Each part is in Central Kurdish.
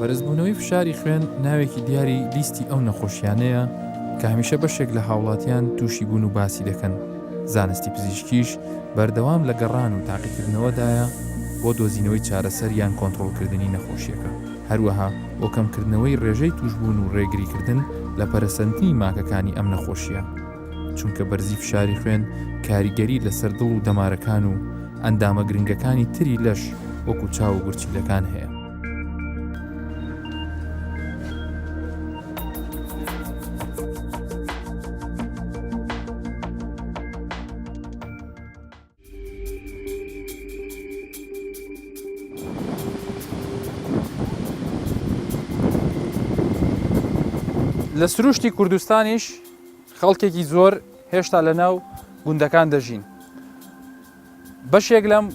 بەرزبوونەوەی فشاری خوێن ناوێکی دیاری لیستی ئەو نەخۆشیانەیە کە هەمیشە بەشێک لە هاوڵاتیان تووشی بوون و باسی دەکەن. زانستی پزیشکیش بەردەوام لە گەڕان و تاقیکردنەوەدایە بۆ دۆزینەوەی چارەسەر یان کۆنتڕۆڵکردنی نەخۆشیەکە، هەروەها بۆ کەمکردنەوەی ڕێژەی توشبوون و ڕێگریکردن لە پەرەسەندنی ماکەکانی ئەم نەخۆشیە، چونکە بەرزی فشاری خوێن کاریگەری لەسەر دڵ و دەمارەکان و ئەندامە گرنگەکانی تری لەش وەکو چاو و گورچیلەکان هەیە. لە سروشتی کوردستانیش خەڵکێکی زۆر هێشتا لە ناو گوندەکان دەژین. بەشێک لەم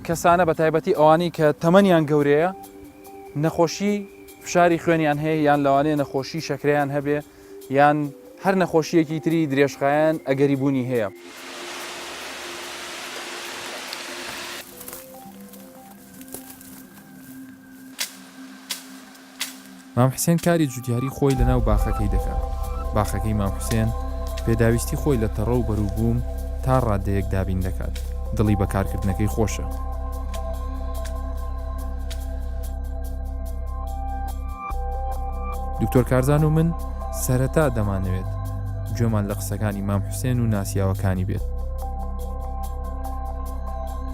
کەسانە بە تایبەتی ئەوانی کە تەمەنیان گەورەیە نەخۆشی فشاری خوێنیان هەیە یان لەوانەیە نەخۆشی شەکرەیان هەبێ یان هەر نەخۆشیەکی تری درێژخایەن ئەگەری بوونی هەیە. مام حوسێن کاری جوتیاری خۆی لەناو باخەکەی دەکات. باخەکەی مام حوسێن پێداویستی خۆی لە تەڕە و بەرووبووم تا ڕادەیەک دابین دەکات. دڵی بەکارکردنەکەی خۆشە. دکتۆر کارزان و من سەرەتا دەمانەوێت گوێمان لە قسەکانی مام حوسێن و ناسیاوەکانی بێت.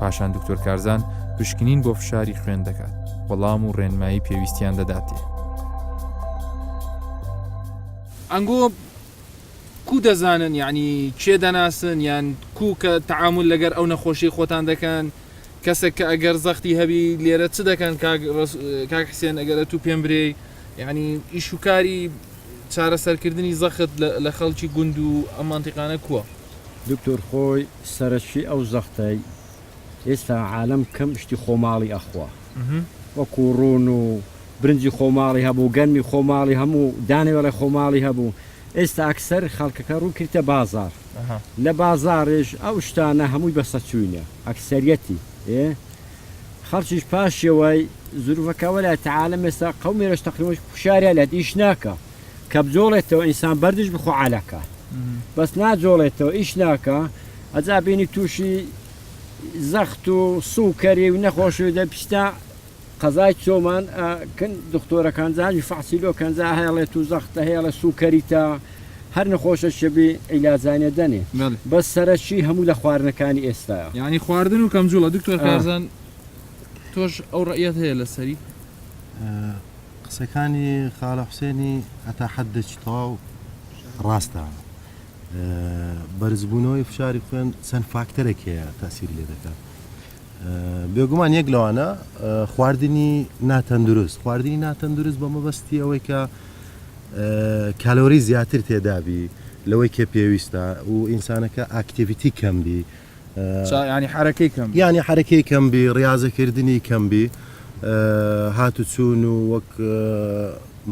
پاشان دکتۆر کارزان پشکنین بۆ فشاری خوێن دەکات، وەڵام و ڕێنمایی پێویستیان دەداتێ. ئەنگۆ کو دەزانن یعنی کێ دەناسن یان کو کە تەعامل لەگەر ئەو نەخۆشی خۆتان دەکەن، کەسێک کە ئەگەر زەختی هەبی لێرە چ دەکەن کاک حسێن ئەگەرە تو پێم برێ، یعنی ئیش و کاری چارەسەرکردنی زەخت لە خەڵکی گوند و ئەم مانتیقانە کووە؟ دکتۆر خۆی سەرەکی ئەو زەختەی ئێستا عالەم کەم شتی خۆماڵی ئەخوا وەکو ڕوون و برنجی خۆماڵی هەبوو، گەرمی خۆماڵی هەموو دانێوەڵی خۆماڵی هەبوو. ئێستا ئەکسەر خەڵکەکە ڕوو کردە بازار. لە بازارێش ئەو شتانە هەمووی بەسە چوینە ئەکسەریەتی خەڵکیش پاشەوەی زروفەکەوە لە تەعالەم ئێستا قەومێرەش تەقریبا فشاریان لە ئیش ناکە کە بجۆڵێتەوە ئینسان بەردش بخۆ عالەکە، بەس ناجۆڵێتەوە ئیش ناکە، ئەجا بینی تووشی زەخت و سووکەری و نەخۆشی دەپیستە قەزای چۆمان کن دکتۆرەکان زانجی فەحسیلۆکەن زا هەیەڵێت و زەختە هەیەڵە سووکەریتە هەر نەخۆشە شەبی ئیلازانێ دەنێ، بەس سەرەکی هەموو لە خواردنەکانی ئێستاە. یعنی خواردن و کەمجوڵە. دکتۆر کارزان تۆش ئەو ڕەئیەت هەیە لەسەری؟ قسەکانی خاڵە حوسێنی هەتا حەدێکی تەواو ڕاستە. بەرزبوونەوەی فشاری خوێن چەند فاکتەرێک هەیە تاسیری لێ دەکات. بێگومان یەک لەوانە خواردنی ناتەندروست. خواردنی ناتەندروست بە مەبەستی ئەوەی کە کالۆری زیاتر تێدابی لەوەی کە پێویستە و ئینسانەکە ئاکتیڤیتی کەمبی، ینی حرەکەی کەم، یانی حرەکەی کەمبی، ڕاضەکردنی کەمبی، هاتوچوون و وەک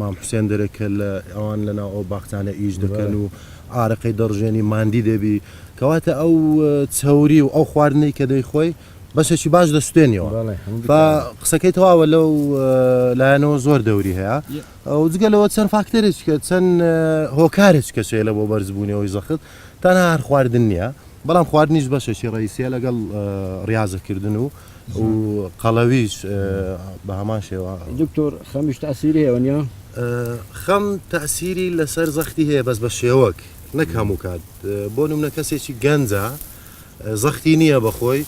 مام حوسێن دەرەکە لە ئەوان لەناو ئەو باخچانە ئیش دەکەن و ئارەقەی دەڕژێنی ماندی دەبی، کەواتە ئەو چەوری و ئەو خواردنەی کە دەیخۆی بەشێکی باش دەستێنیەوە. قسەکەی تەواوە لەو لایەنەوە زۆر دەوری هەیە و جگەلەوە چەند فاکتەرێک کە چەند هۆکارێک کەسێ لە بۆ بەرزبوونەوەی زەخت تەنها هەر خواردن نییە، بەڵام خواردنیش بەشێکی ڕئیسیە لەگەڵ ڕاضەکردن و قەڵەویش بە هەمان شێوە. دکتۆر خەمیش تەسیری هەیە نیە؟ خەم تەسیری لەسەر زەختی هەیە بەس بە شێوەک نەک هەموو کات. بۆ نمونە کەسێکی گەنجە زەختی نییە بەخۆی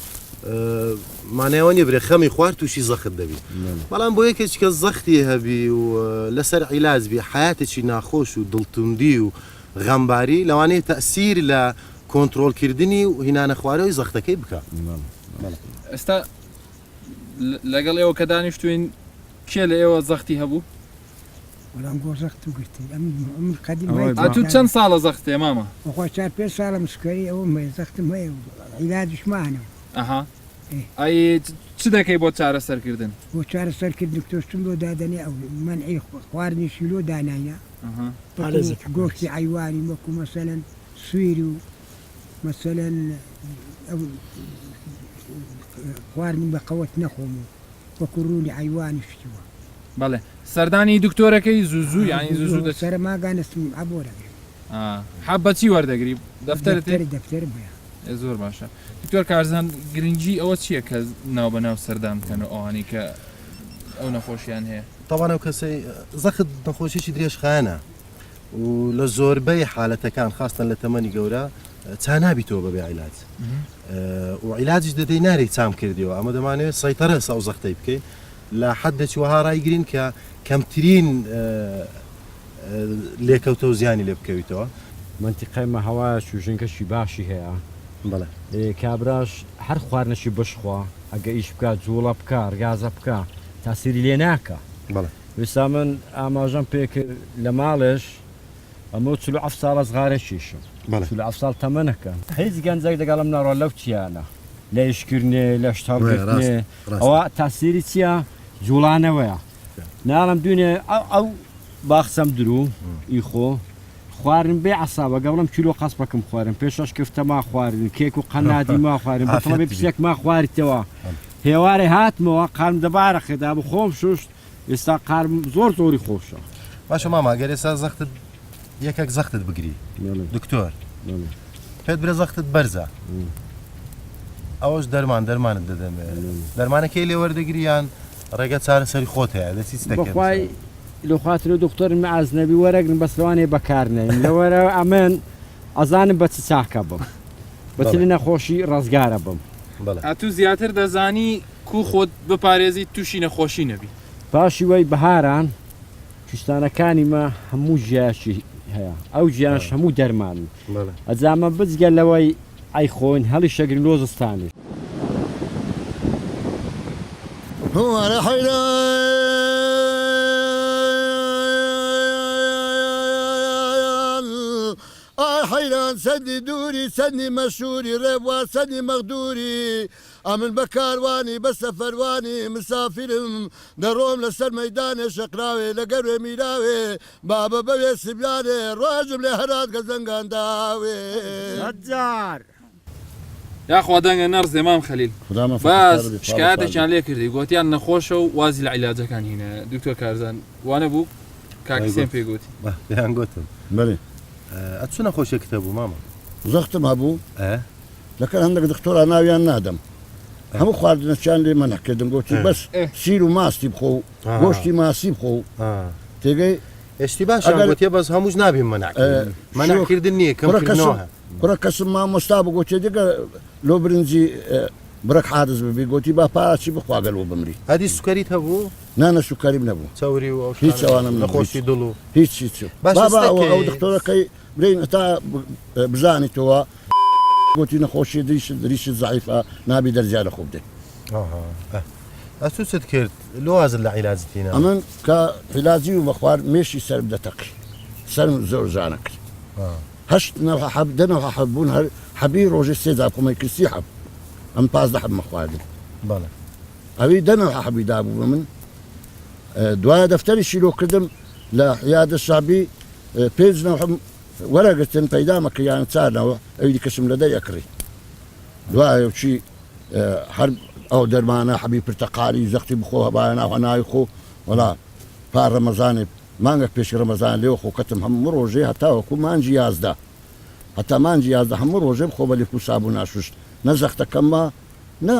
مانەوە نیە برێ خەمی خوارد تووشی زەخت دەبی، بەڵام بۆ یەکێک کە زەختی هەبی و لەسەر عیلازبی حیاتێکی ناخۆش و دڵتوندی و غەمباری لەوانەیە تەسیر لە کۆنتڕۆڵکردنی و هینانە خوارەوەی زەختەکەی بکە. ئێستا لەگەڵ ئێوە کە دانیشتوین کێ لە ئێوە زەختی هەبوو؟ بەڵام گۆزەخت و گرتی ئەم قەدیم ئەوەی هەیە. ئەتو چەند ساڵە زەختێ مامە وەخوا 4-5 ساڵم سکەری ئەوم هەیە زەختم هەیە عیلاجشمانە ئەها ئەی چ دەکەی بۆ چارەسەرکردن بۆ چارەسەرکردن دکتۆستم بۆ دادەنێ ئەو منعی خواردنیشی لۆ دانایە گۆشتی عیوانی وەکو مەسەلەن سویر و مەسەلەن خواردنی بە قەوەت نەخۆم و وەکو ڕوونی عیوانی شتیوە بەڵێ سەردانی دکتۆرەکەی زوو ینی زوو دەچێت سەرماگانستم ئەبۆرەگرێ حەبەتی وەردەگری دەفتەرت دەفتەر بە زۆر باشە دکتۆر کارزان گرنگی ئەوە چییە کە ناو بەناو سەردان بکەن و ئەوانی کە ئەو نەخۆشیان هەیە طبعا ئەو کەسەی زەخت نەخۆشیی درێژخانە و لە زۆربەی حالەتەکان خاستن لە تەمەنی گەورە چا نابیتەوە بەبێ عیلاج و عیلاجش دەدەی نارێک چام کردیەوە ئەمە دەمانێت سەیتەرە ئەو زەختەی بکەیت لە حدێکی وەها ڕایگرین کە کەمترین لێکەوتە و زیانی لێ بکەویتەوە منتیقای مەهەوایە ژنگەشی باشی هەیە بەڵێ کابراش هەر خواردنەشی بشخوا ئەگە ئیش بکات جوڵە بکە ڕگازە بکە تاسیری لێ ناکە بەڵێ وێستا من ئاماژەم پێکرد لە ماڵش ئەمە 47 ساڵە زغارەشیشم بەڵێ 47 ساڵ تەمەنەکە هیچ گەنجێک دەگەڵم ناڕۆ لەو چیانە لە ئیشکردنێ لە شتاڵێ ئەوە تاسیری چییە جوڵانەوەیە ناڵم دوێنێ ئەو باخسەم درو ئیخۆ خواردن بێ عسابە گەڵم کیلۆ قەس بکەم خوارم پێشش کفتە ما خواردن کێک و قەنادی ما خوارن بەڵێ پسێک ما خواریتەوە هێوارێ هاتمەوە قارم دەبارە خێدا بخۆم شوشت ئێستا قارم زۆر زۆری خۆشە باشە ماما گەر ئێستا زەختت یەکێک زەختت بگری دکتۆر پێت برە زەختت بەرزە ئەوەش دەرمانت دەدەمێ دەرمانەکەی لێ وەردەگریان ڕێگە چارەسەری خۆت هەیە دەچی بەخوای لە خااتر دکتۆر مەعزنەبی وەرەگرن بەسلوانێ بەکارنێن لەوەرە ئەمن ئەزانم بە چ چاکە بم بەچلی نەخۆشی ڕزگارە بم ئەتو زیاتر دەزانی کو خۆت بپارێزی تووشی نەخۆشی نەبی پاشی وەی بەهاران کوستانەکانی مە هەموو ژیاشی هەیە ئەو ژیانش هەموو دەرمان ئەجامە بجگە لەوەی ئەی خۆین هەڵی شەگرین لۆزستانی حيران سدي دوري سني مشهوري ريبوا سني مغدوري أمن بكارواني بس فرواني مسافرم دروم لسر ميدان شقراوي لقروي ميلاوي بابا بوي سبياني راجم لهرات قزنقان داوي هجار یاخوا دەنگە نەرز دێمام خەلیل باز شکایەتێکیان لێ کردی گوتیان نەخۆشە و وازی لە عیلاجەکان هینە دکتۆر کارزان وانە بوو کاکسێن پێگوتی پێیان گوتم بله ئەچوو نەخۆشیەکتە بوو ماما زەختم هەبوو لەکەن هەندێک دکتۆرە ناویان نادەم هەموو خواردنەچیان لێ مەنەکردم گوتی بەس سیر و ماستی بخۆ گۆشتی ماسی بخۆ تێگەی هێشتی باشە گوتیە بەس هەمووش نابین مەناکردن نییە کەمکردنەوە کوڕە کەسم مامۆستا بگوتێ دەگە لۆ برنجی برەک حادز ببی گوتی با پاچی بخواگەلەوە بمری هەدی سوکەریت هەبوو نانە سوکاریم نەبوو چاوری و هیچ ئەوانم نەخۆشی دڵ و هیچ بابا ئەو دکتۆرەکەی برین تا بزانیتەوە گوتی نەخۆشی دریشت زعیفە نابی دەرزیارە خوب دێ ئەچوو چت کرد لۆوازت لە عیلاجتینە ئەمن کە عیلاجی و بەخوار مێشی سەر بدەتەقی سەرم زۆر زانە کرد هەشت دەنەوە حەبوون هەر حەبی ڕۆژێ سێدا کۆمەی کردی حەب ئەم 15 حەبمە خواردن بەڵێ ئەوی دەنەوە حەبی دابوو بە من دوایە دەفتەری شیلۆ کردم لە حیادە شابی پێنجنەوە وەرەگرتن پەیدامەکە یان چارنەوە ئەوی کەسم لە دەیەکڕی دوایە چی هەر ئەو دەرمانە حەبی پرتەقالی زەختی بخۆ هەبایە ناوە ناوی خۆ وەڵا پار ڕەمەزانێ مانگە پێش ڕەمەزان لێوە خۆکەتم هەموو ڕۆژێ هەتاوەکو مانجی یازدا هەتا مانجی یازدا هەموو ڕۆژێ بخۆ بە لێک و سابوو ناشوشت نە زەختەکەممە نە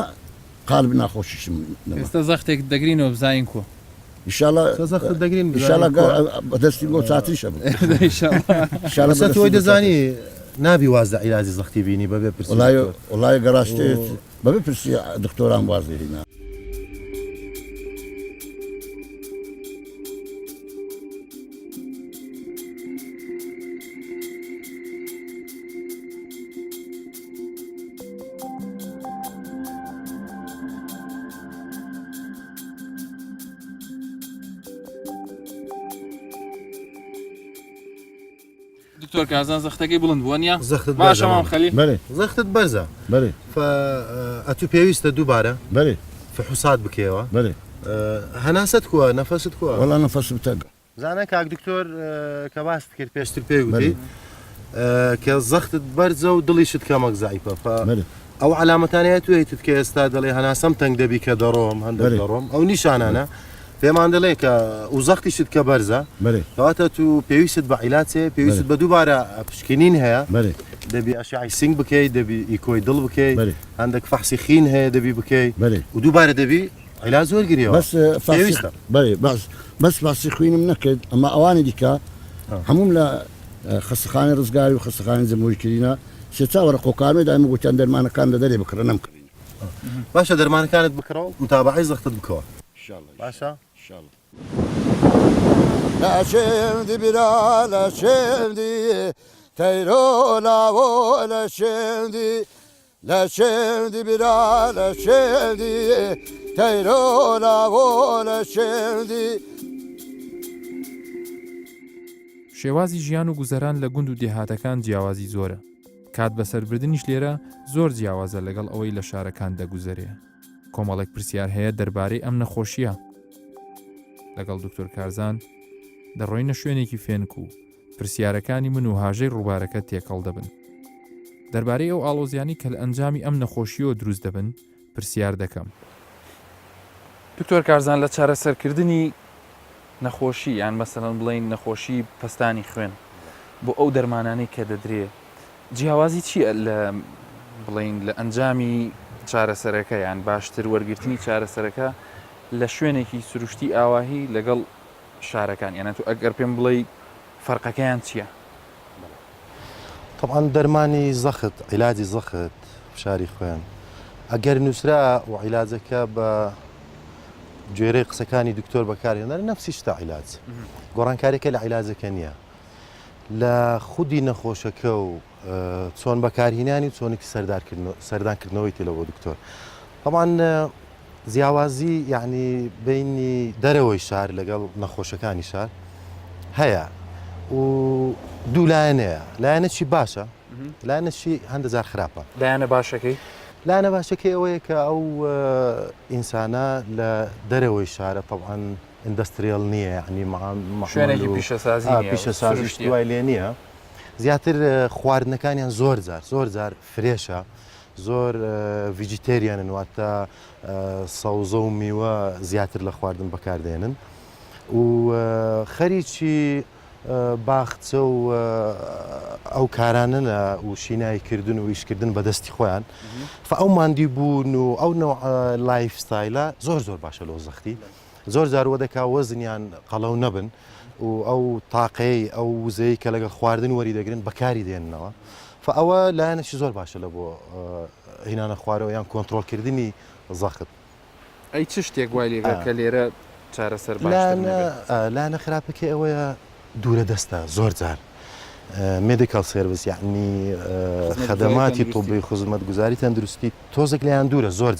قالب ناخۆشیشم ئێستا زەختێک دەگرینەوە بزین کۆ زەخت دەگرین دەستی بۆ چاتریشە تۆی دەزانی نابی واز لە عیلاجی زەختی بینی بەبێ پرسی وڵای گەڕاشتێت بەبێ پرسی دکتۆران وازی هینا دکتۆر کارزان زەختەکەی بڵند بووە نیە زەختت باشە بەرزە مام خەلیل بەێ زەختت بەرزە بەێ ئەتو پێویستە دووبارە بەێ فحوسات بکەوە بەێ هەناست کووە نەفەست کووە وەڵا نەفەس بتەگە زانە کاک دکتۆر کە باست کرد پێشتر پێگوتی کە زەختت بەرزە و دڵیشت کەمەک زایپە بەێ ئەو علامەتانەیە توێتت کە ئێستا دەڵێ هەناسەم تەنگ دەبی کە دەڕۆم هەندێک بەێ. دەڕۆم ئەو نیشانانە پێمان دەڵێ کە و زەختیشت کە بەرزە بەێ کەواتە تو پێویست بە عیلاتێ پێویست بە دووبارە پشکنین هەیە بەێ دەبی ئەشعی سنگ بکەیت دەبی ئیکۆی دڵ بکەیت بەێ هەندێک فەحسی خین هەیە دەبی بکەیت بەێ و دووبارە دەبی عیلاج وەرگریەوە بەس پێویستە بەێ بەس باسی خوێنم نەکرد ئەمە ئەوانی دیکە هەموم لە خستەخانی ڕزگاری و خستەخانی جمهوریکردینە سێ چاوەڕە قۆکارمێ دائمە گوتیان دەرمانەکان دەدەرێ بکڕە نەمکردین باشە دەرمانەکانت بکڕەوە متابعی زەختت بکەوە باشە لا شمدي بلا لا شمدي تيرو لا ولا شمدي لا شمدي بلا لا شمدي تيرو لا ولا شمدي شێوازی ژیان و گوزەران لە گوند و دێهاتەکان جیاوازی زۆرە کات بەسەربردنیش لێرە زۆر جیاوازە لەگەڵ ئەوەی لە شارەکان دەگوزەرێ کۆمەڵێک پرسیار هەیە دەربارەی ئەم نەخۆشیە لەگەڵ دکتۆر کارزان دەڕۆینە شوێنێکی فێنک و پرسیارەکانی من و هاژەی ڕووبارەکە تێکەڵ دەبن دەربارەی ئەو ئاڵۆزیانی کە لە ئەنجامی ئەم نەخۆشیەوە دروست دەبن پرسیار دەکەم دکتۆر کارزان لە چارەسەرکردنی نەخۆشی یان مەسەڵەن بڵین نەخۆشی پەستانی خوێن بۆ ئەو دەرمانانەی کە دەدرێ جیاوازی چیە لە بڵین لە ئەنجامی چارەسەرەکە یان باشتر وەرگرتنی چارەسەرەکە لە شوێنێکی سروشتی ئاواهی لەگەڵ شارەکان یانە تو ئەگەر پێم بڵێ فەرقەکەیان چییە؟ طبعا دەرمانی زەخت عیلاجی زەخت شاری خوێن ئەگەر نووسرا و عیلاجەکە بە گوێرەی قسەکانی دکتۆر بەکارهێنەر نەفسی شتا عیلاج گۆڕانکاریەکە لە عیلاجەکە نییە لە خودی نەخۆشەکە و چۆن بەکارهێنانی چۆنێکی سەردانکردنەوەی تێلە بۆ دکتۆر طبعا زیاوازی یعنی بینی دەرەوەی شار لەگەڵ نەخۆشەکانی شار هەیە و دوو لایەنەیە لایەنەی باشە لایەنەی هەندەزار خراپە لایەنە باشەکەی لایەنە باشەکەی ئەوەیە کە ئەو ئینسانە لە دەرەوەی شارە طبعا ئیندەستریال نییە یعنی شوێنێکی پیشەسازی دوای لێ نییە زیاتر خواردنەکانیان زۆر جار فرێشە زۆر ڤیجیتێریانن واتە سەوزە و میوە زیاتر لە خواردن بەکاردێنن و خەریکی باخچە و ئەو کارانە و شینایکردن و ئیشکردن بەدەستی خۆیان ئەو ماندی بوون و ئەو نەوع لایف ستایلە زۆر باشە لەو زەختی زۆر جاروە دەکا وەزنیان قەڵەو نەبن و ئەو تاقەی ئەو وزەی کە لەگە خواردن وەری دەگرن بەکاری دێننەوە ئەوە لایەنەشی زۆر باشە لە بۆ هینانە خوارەوە یان کۆنتترۆلکردنی زەخت ئەی چ شتێک وای لێگە کە لێرە چارەسەر لایەنە خراپەکە ئەوەیە دوورە دەستە زۆر جار مێدیکال سێرویس یعنی خەدەماتی تۆبی خزمەت گوزاری تەندروستی تۆزێک لیان دوورە زۆر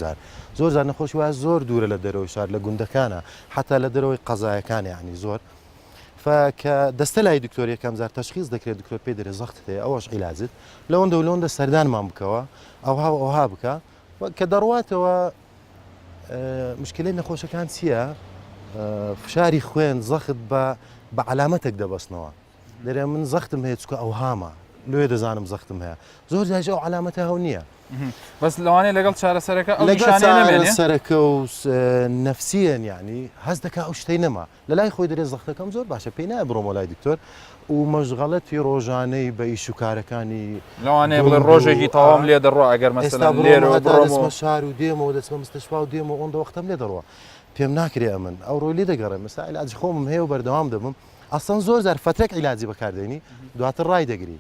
جار نەخۆشی وایە زۆر دوورە لە دەرەوەی شار لە گوندەکانە حتا لە دەرەوەی قەزایەکان یعنی زۆر فکە دەستە لای دکتۆر یەکەم زار تەشخیص دەکرێت دکتۆر پێ دەرێ زەختت هەیە ئەوەش عیلاجت لەوەندە و لەوەندە سەردانمان بکەوە ئەوها بکە کە دەڕواتەوە مشکلەی نەخۆشەکان چییە؟ فشاری خوێن زەخت بە علامەتێک دەبەستنەوە دەرێ من زەختم هەیە چکە ئەو هامە لێ دەزانم زەختم هەیە زۆر جاژ ئەو علامەتە هەو نییە بەس لەوانەیە لەگەڵ چارەسەرەکە سەرەکە و نەفسیەن ینی هەز دەکا ئەو شتەی نەما لە لای خۆی دەرێ زەختەکەم زۆر باشە پێی نایە بڕۆمە لای دکتۆر و مەشغەڵەتی ڕۆژانەی بە ئیش و کارەکانی لەوانەیە بڵێ ڕۆژێکی تەواوم لێ دەڕۆ ئەگەر مەسەلەن لێرەوە بڕۆمە شار و دێمەوە دەچمە مستەشفا و دێمەوە ئەوەندە وەختەم لێ دەڕۆ پێم ناکرێ من ئەو ڕۆی لێ دەگەڕێم مەسا عیلاج خۆمم هەیە و بەردەوام دەبم ئەسڵەن زۆر جار فترێک عیلاجی بەکاردێنی دواتر ڕای دەگری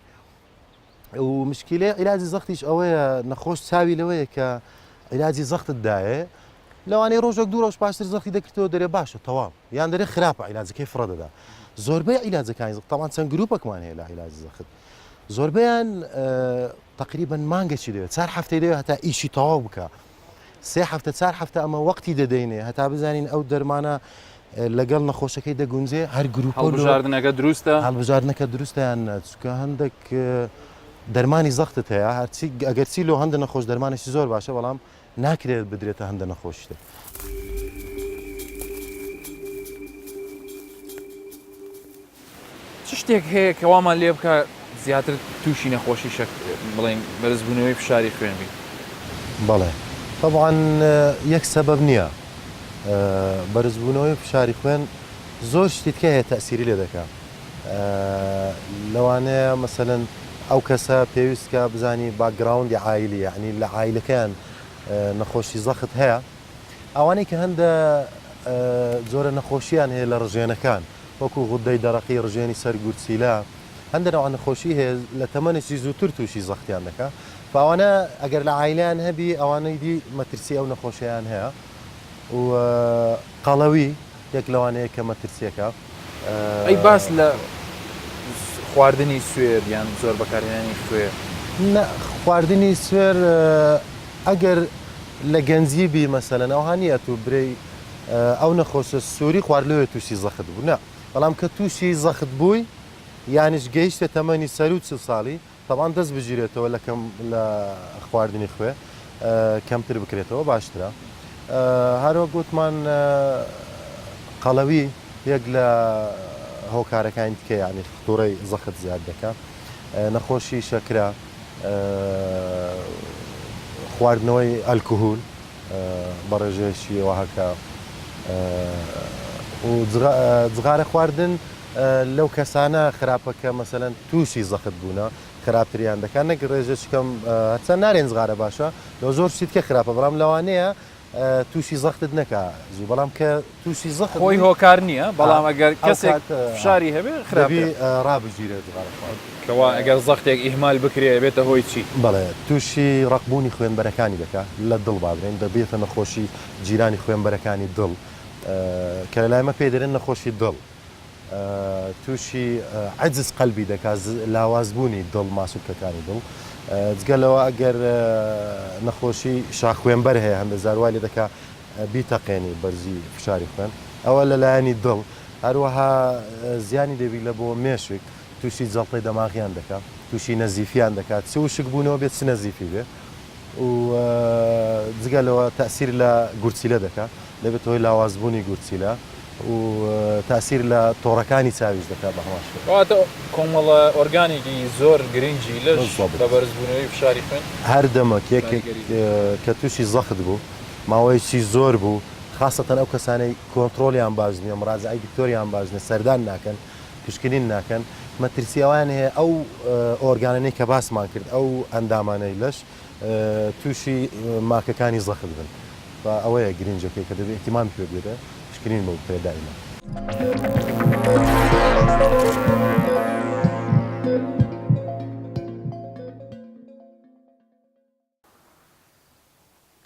و مشکلەی عیلاجی زەختیش ئەوەیە نەخۆش چاوی لەوەیە کە عیلاجی زەختت دایە لەوانەیە ڕۆژێک دوو ڕۆژ پاشتر زەختی دەکردەوە دەرێ باشە تەواو یان دەرێ خراپە عیلاجەکەی فڕە دەدا زۆربەی عیلاجەکانی زەخت تەواو چەند گروپێکمان هەیە لە عیلاجی زەخت زۆربەیان تقریبا مانگەی دەوێت 4 هەفتەی دەوێت هەتا ئیشی تەواو بکە 3 هەفتە 4 هەفتە ئەمە وەقتی دەدەینێ هەتا بزانین ئەو دەرمانە لەگەڵ نەخۆشەکەی دەگونجێ هەر گروپ هەڵبژاردنەکە دروستە هەڵبژاردنەکە دروستیان چکە هەندێک دەرمانی زەختت هەیە هەرچی ئەگەر چی لۆ هەندە نەخۆش دەرمانێکی زۆر باشە بەڵام ناکرێت بدرێتە هەندە نەخۆشتە. چ شتێک هەیە کە وامان لێ بکە زیاتر تووشی نەخۆشی بڵێن بەرزبوونەوەی فشاری خوێن بین؟ بەڵێ طبعاً یەک سەبەب نییە بەرزبوونەوەی فشاری خوێن زۆر شتیتکە هەیە تەسیری لێ دەکات لەوانەیە مەسەلەن ئەو کەسە پێویستکە بزانی باگراوندی عایلی یعنی لە عایلەکەیان نەخۆشی زەخت هەیە ئەوانەی کە هەندە زۆرە نەخۆشییان هەیە لە ڕژێنەکان وەکو غودەی دەرەقی ڕژێنی سەر گورچیلا هەندە نەوان نەخۆشی هەیە لە تەمەنێکی زووتر تووشی زەختیان دەکات فەوانە ئەگەر لە عایلیان هەبی ئەوانەی دی مەترسی ئەو نەخۆشییان هەیە و قەڵەوی یەک لەوانەیە کە مەترسیەکە ئەی باس لە خواردنی سوێر یان زۆر بەکارهێنانی خوێ خواردنی سوێر ئەگەر لە گەنجی بی مەسەلەن ئەوهانیە تو برەی ئەو نەخۆشە سووری خواردلەوێ تووشی زەخت بوو نە بەڵام کە تووشی زەخت بووی یانش گەیشتە تەمەنی سەر و 40 ساڵی تەوان دەست بگیرێتەوە لە خواردنی خوێ کەمتر بکرێتەوە باشترە هەروە گوتمان قەڵەوی یەک لە هۆکارەکانی تکە یعنی خطوڕەی زەخت زیاد دەکات نەخۆشی شەکرا خواردنەوەی ئەلکوهول بەڕێژێشی وهەکە و جغارە خواردن لەو کەسانە خراپەکە مەسەلەن تووشی زەخت بوونە خراپتریان دەکات نەک ڕێژەشکەم چەند نارێن زغارە باشە لە زۆر شتکە خراپە بەڵام لەوانەیە تووشی زەختت نەکا زوو بەڵام کە تووشی زەخت خۆی هۆکار نییە بەڵام ئەگەر کەسێک فشاری هەبێ خراپی ڕابژیرێت کەوا ئەگەر زەختێک ئیهمال بکرێ بێتە هۆی چی بەڵێ تووشی ڕقبوونی خوێنبەرەکانی دەکات لە دڵ بابرێن دەبێتە نەخۆشی جیرانی خوێنبەرەکانی دڵ کە لەلایمە پێ دەرێن نەخۆشی دڵ تووشی عجز قەلبی دەکات لاوازبوونی دڵ ماسوولکەکانی دڵ جگەلەوە ئەگەر نەخۆشی شاخوێنبەر هەیە هەندە زاروای لێ دەکات بیتەقێنی بەرزی فشاری خوێن ئەوە لەلایەنی دڵ هەروەها زیانی دەبی لە بۆ مێشک تووشی جەڵتەی دەماغیان دەکات تووشی نەزیفیان دەکات چ وشک بوونەوە بێت چ نەزیفی بێ و جگەلەوە تەسیر لە گورچیلە دەکات دەبێت هۆی لاوازبوونی گورچیلە و تاثیر لە تۆڕەکانی چاویش دەکات بە هەماشواتە کۆمەڵە ئۆرگانێکی زۆر گرنگی لەش بە بەرزبوونەوەی فشاری خوێن هەر دەمەک یەکێک کە تووشی زەخت بوو ماوەیەکی زۆر بوو خاصەتەن ئەو کەسانەی کۆنتترۆلیان باش نیە مڕازعی دکتۆریان باش نیە سەردان ناکەن پشکنین ناکەن مەترسیەوەیان هەیە ئەو ئۆرگانانەی کە باسمان کرد ئەو ئەندامانەی لەش تووشی ماکەکانی زەخت بن ئەوەیە گرنجەکەی کە دەبێت احتیمام پێ بێتە پشکنین بۆ پێدایمە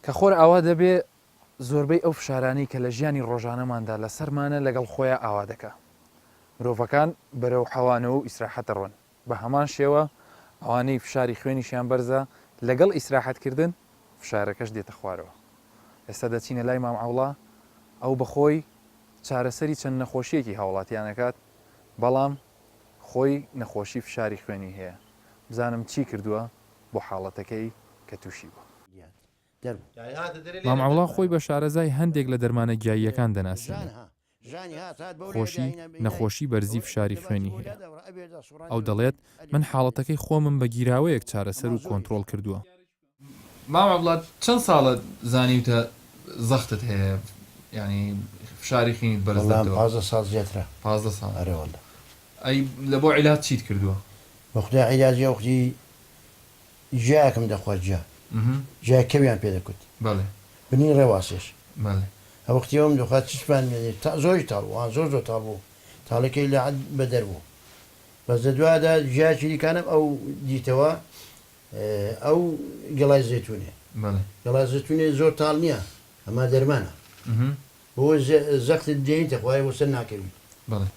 کە خۆر ئاوا دەبێ زۆربەی ئەو فشارانی کە لە ژیانی ڕۆژانەماندا لەسەرمانە لەگەڵ خۆیان ئاوا دەکە مرۆڤەکان بەرەو حەوانەوە و ئیسراحەتە ڕۆن بە هەمان شێوە ئەوانەی فشاری خوێنیشیان بەرزە لەگەڵ ئیسراحەتکردن فشارەکەش دێتە خوارەوە ئێستا دەچینە لای مام عەوڵا ئەو بەخۆی چارەسەری چەند نەخۆشیەکی هاوڵاتیانەکات بەڵام خۆی نەخۆشی فشاری خوێنی هەیە بزانم چی کردووە بۆ حاڵەتەکەی کە تووشی بوو مام عەوڵا خۆی بە شارەزای هەندێک لە دەرمانە گیاییەکان دەناسێنێت خۆشی نەخۆشی بەرزی فشاری خوێنی هەیە ئەو دەڵێت من حاڵەتەکەی خۆمم بە گیراوەیەک چارەسەر و کۆنتترۆل کردووە مام عەوڵا چەند ساڵە زانیوتە زەختت هەیە ینی فشاری خوێنیت بەرز 15 ساڵ زیاترە 15 ساڵ ئەرەوەڵە ئەی لە بۆ عیلات چیت کردووە وەختی عیلاجی وەختی ژیاکم دەخوارد ژیاکەویان پێ دەکوت بەڵێ بنی ڕێواسێش بەڵێ ئەوەختیەوەم دەخوات چشمان زۆری تاڵ وان زۆر تاڵ بوو تاڵەکەی لە عەد بەدەر بوو بەس لە دووادا ژیاکی دیکانم ئەو دیتەوە ئەو گەڵای زەیتونێ گەڵای زەیتونێ زۆر تاڵ نییە ئەمە دەرمانە بۆ زەختت دێنیتە خوای بۆ سەر ناکەوی بەڵێ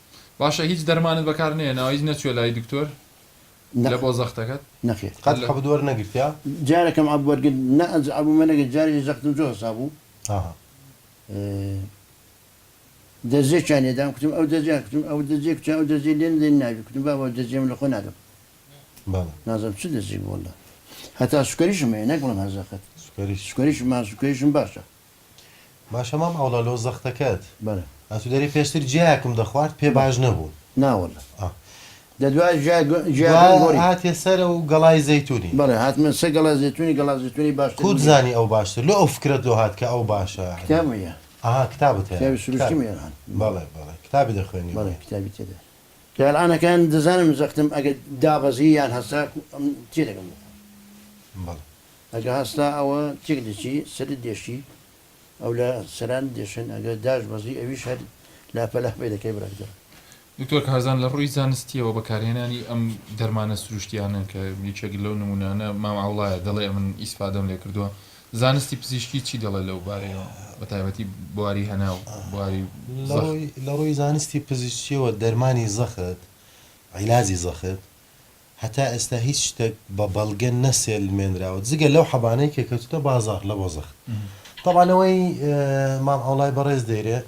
باشە هیچ دەرمانت بەکار نێ ناویز نەچوێ لای دکتۆر لە بۆ زەختەکەت نەخێت قەت حەبدوەر نەگرتیا جارێکم ئەبوەرگرت نەئەنج ئەبوو منەگە جاری زەختم زۆر سابوو دەزێکیان لێدام کوتم ئەو دەجیان کوتم ئەو دەجێ کوچان ئەو دەجێ لێن لێن ناوی کوتم با دەجێم لە خۆ نادەم بەڵێ نازم چ دەجێ وڵە هەتا سوکەریشم هەیە نەک بڵم هەزاقەت سوکەریش سوکەریشم باشە باشە مام ئەوڵە لۆ زەختەکەت بەڵێ ئەتو دەری پێشتر جیاکم دەخوارد پێ باش نەبوو ناوەڵە آه. دەدوای گۆری هاتێ سەر و گەڵای زەیتونی بەڵێ هاتمە سە گەڵا زێتونی باش کود زانی ئەو باشتر لە ئەو فکرەت دۆ هات کە ئەو باشە کتابە ئاها کتابت هەیە کتابی سروشتی میێنان بەڵێ بەڵێ کتابی دەخوێنی بەڵێ کتابی تێدا کە ئەلانەکان دەزانم زەختم ئەگە دابەزی یان هەستا تێ دەگەم بەڵێ ئەگە هەستا ئەوە تێک دەچی سەر دێشی ئەو لە سەران دێشن ئەگە داش بەزی ئەویش هەر لاپەلە پێ دەکەی بڕێکدە دکتۆر کارزان لە ڕووی زانستیەوە بەکارهێنانی ئەم دەرمانە سروشتیانە کە یەکێک لەو نمونانە مام ئاوڵایە دەڵێ من ئیسفادەم لێ کردووە زانستی پزیشکی چی دەڵێ لەو بارەیەوە بە تایبەتی بواری هەنا و بواری لە ڕووی زانستی پزیشکیەوە دەرمانی زەخت عیلازی زەخت هەتا ئێستا هیچ شتێک بە بەڵگە نەسێلمێنراوە جگە لەو حەبانەی کە کەوتوتە بازار لە بۆ زەخت طبعاەوەی مام ئەوڵای بەڕێز دەیرێ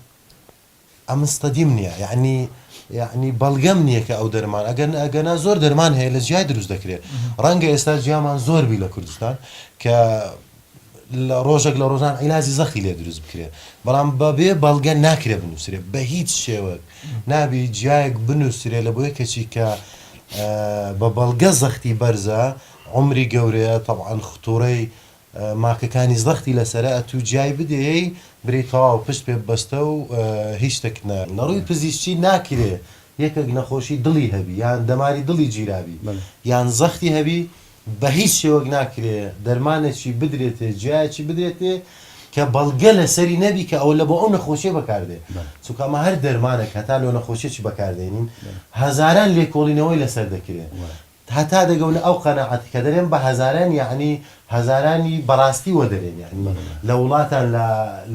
ئەم ستەدیم نییە یعنی بەڵگەم نییە کە ئەو دەرمان ئەگەنا زۆر دەرمان هەیە لە جیای دروست دەکرێت ڕەنگە ئێستا جیامان زۆربی لە کوردستان کە لە ڕۆژێک لە ڕۆژان عیلازی زەختی لێ دروست بکرێت بەڵام بەبێ بەڵگە ناکرێت بنووسێت بە هیچ شێوەک نابی جیایەک بنووسێت لە بۆیە کەچی کە بە بەڵگە زەختی بەرزە عمری گەورەیە طبعاً خطوورەی ماکەکانی زەختی لەسرە ئەتو جای بدەیە بری تەواو پشت پێ بەستە و هیچ شتێک نەڕووی پزیشکی ناکرێ یەکێک نەخۆشی دڵی هەبی یان دەماری دڵی جیرابی یان زەختی هەبی بە هیچ شێوەک ناکرێ دەرمانێکی بدرێتێ جیایکی بدرێتێ کە بەڵگە لەسەری نەبی کە ئەو لە بۆ ئەو نەخۆشیە بەکاردێ چونکە ئەمە هەر دەرمانێک هەتا لەو نەخۆشیێکی بەکاردێنین هەزاران لێکۆڵینەوەی لەسەر دەکرێت هەتا دەگەون ئەو قەنەعەت کە دەرێن بە هەزاران یعنی هەزارانی بەڕاستی وە دەرێن یعنی لە وڵاتان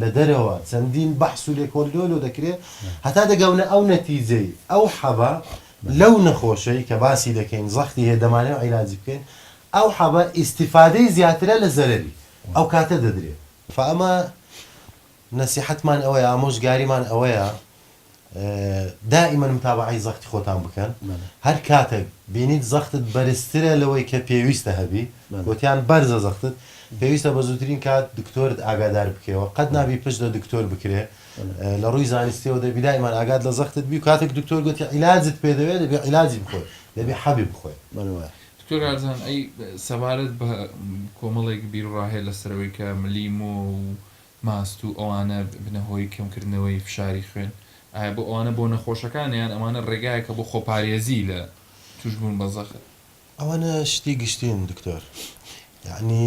لە دەرەوە چەندین بەحس و لێکۆڵینەوە دەکرێت هەتا دەگەونە ئەو نەتیجەی ئەو حەبە لەو نەخۆشەی کە باسی دەکەین زەختی هەیە دەمانێت عیلاجی بکەین ئەو حەبە ئیستیفادەی زیاترە لە زەرەری ئەو کاتە دەدرێت فەئەمە نەسیحەتمان ئەوەیە ئامۆژگاریمان ئەوەیە دائما متابعی زەختی خۆتان بکەن هەر کاتێک بینیت زەختت بەرزترە لەوەی کە پێویستە هەبی گوتیان بەرزە زەختت پێویستە بە زووترین کات دکتۆرت ئاگادار بکەوە قەت نابی پشت لە دکتۆر بکرێ لە ڕووی زانستیەوە دەبی دائما ئاگاد لە زەختت بی و کاتێک دکتۆر گوتی عیلاجت پێ دەوێت دەبێ عیلاجی بخۆی دەبێ حەبی بخۆی دکتۆر کارزان ئەی سەبارەت بە کۆمەڵێک بیرڕاهەیە لەسەرەوەی کە ملیمۆ و ماست و ئەوانە بنەهۆی کەمکردنەوەی فشاری خوێن ئایا بۆ ئەوانە بۆ نەخۆشەکانیان ئەمانە ڕێگایەکە بۆ خۆپارێزی لە توشبوون بە زەخت ئەوانە شتی گشتین دکتۆر یعنی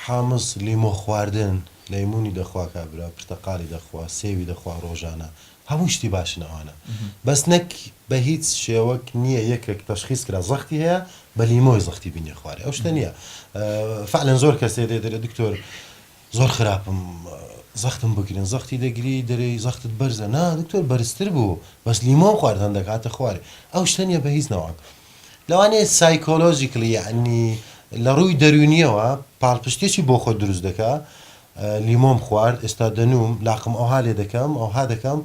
حامز لیمۆ خواردن لەیمونی دەخوا کابرا پرتەقالی دەخوا سێوی دەخوا ڕۆژانە هەموو شتی باشن ئەوانە بەس نەک بە هیچ شێوەک نییە یەکێک تەشخیص کرا زەختی هەیە بە لیمۆی زەختی بینێ خوارێ ئەو شتە نییە فعلەن زۆر کەسێ دەرێ دکتۆر زۆر خراپم زەختم بگرن زەختی دەگری دەرەی زەختت بەرزە نا دکتۆر بەرزتر بوو بەس لیمۆ خوارد هەندێک هاتە خوارێ ئەو شتە نییە بە هیچ نەوەک لەوانەیە سایکۆلۆژیکلی یعنی لە ڕووی دەرونیەوە پاڵپشتێکی بۆ خۆ دروست دەکا لیمۆم خوارد ئێستا دەنوم لاقم ئەوها لێ دەکەم ئەوها دەکەم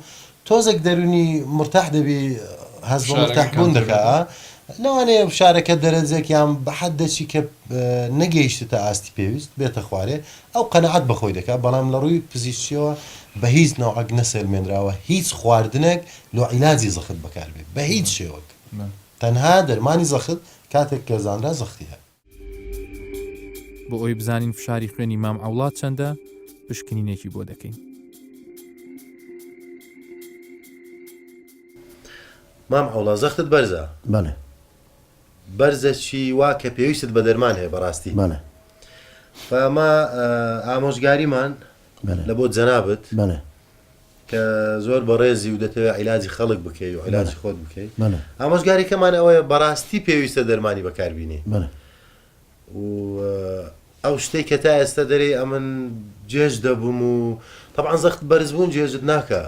تۆزێک دەرونی مرتاح دەبی هەز بە مرتاح بوون دەکا لەوانەیە شارەکە دەرەجێکیان بە حەدێکی کە نەگەیشتە ئاستی پێویست بێتە خوارێ ئەو قەنەعەت بەخۆی دەکات بەڵام لە ڕووی پزیشکیەوە بە هیچ نەوعەک نەسەلمێنراوە هیچ خواردنێک لۆ عیلاجی زەخت بەکاربێت بە هیچ شێوەک تەنها دەرمانی زەخت کاتێک کە زانرا زەختی هەیە بۆ ئەوی بزانین فشاری خوێنی مام ئەوڵات چەندە پشکنینێکی بۆ دەکەین مام ئەوڵا زەختت بەرزە بەڵێ بەرزە چی وا کە پێویستت بە دەرمان هەیە بەڕاستی بەڵێ فەمە ئامۆژگاریمان لە بۆ جەنابەت بەڵێ کە زۆر بەڕێزی و دەتەوێت عیلاجی خەڵک بکەی و عیلاجی خۆت بکەیت ئامۆژگاریکەمان ئەوەیە بەڕاستی پێویستە دەرمانی بەکاربینی و ئەو شتێک کە تا ئێستا دەرێ ئەمن جێژ دەبووم و طبعاً زەخت بەرزبوون جێژت ناکە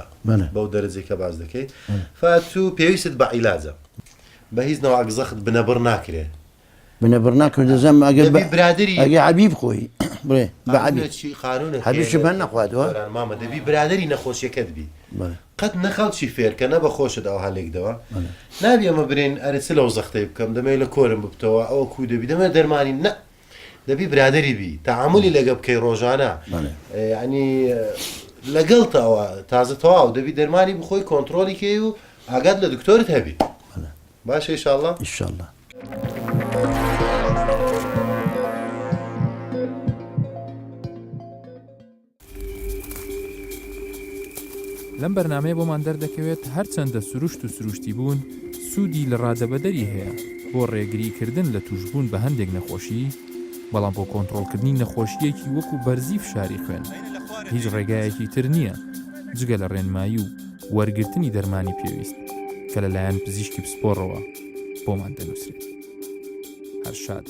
بەو دەرەجەی کە باز دەکەیت فاتو پێویستت بە عیلاجە بە هیچ نەوەک زەخت بنەبڕ ناکرێ بنەبڕ ناکرد دەزەم ئەگەر برادری ئەگە عەبیب خۆی بڵێ بەعادی قانونێکی قانونە هەبیشی بەن نەخواتەوە مامە دەبی برادری نەخۆشیەکەت بی بڵێ قەت نەخەڵکی فێرکە نە بە خۆشت ئەو هەلێکدەوە نابی ئەمە برێن ئەرچ لەو زەختەی بکەم دەمەوێت لە کۆرم ببتەوە ئەوە کو دەبی دەمە دەرمانی نە دەبی برادری بی تەعاملی لەگە بکەی ڕۆژانە ینی لەگەڵتەوە تازە تەواو دەبی دەرمانی بخۆی کۆنتترۆلی کێ و ئاگات لە دکتۆرت هەبی باشە ئینشاءڵڵا ئینشاءڵڵا لەم بەرنامەیە بۆمان دەردەکەوێت هەرچەندە سروشت و سروشتی بوون سوودی لە ڕادەبەدەری هەیە بۆ ڕێگریکردن لە توشبوون بە هەندێک نەخۆشی بەڵام بۆ کۆنتترۆلکردنی نەخۆشیەکی وەکو بەرزی فشاری خوێن هیچ ڕێگایەکی تر نییە جگە لە ڕێنمایی و وەرگرتنی دەرمانی پێویست کە لەلایەن پزیشکی پسپۆڕەوە بۆمان دەنووسرێت هەر شاد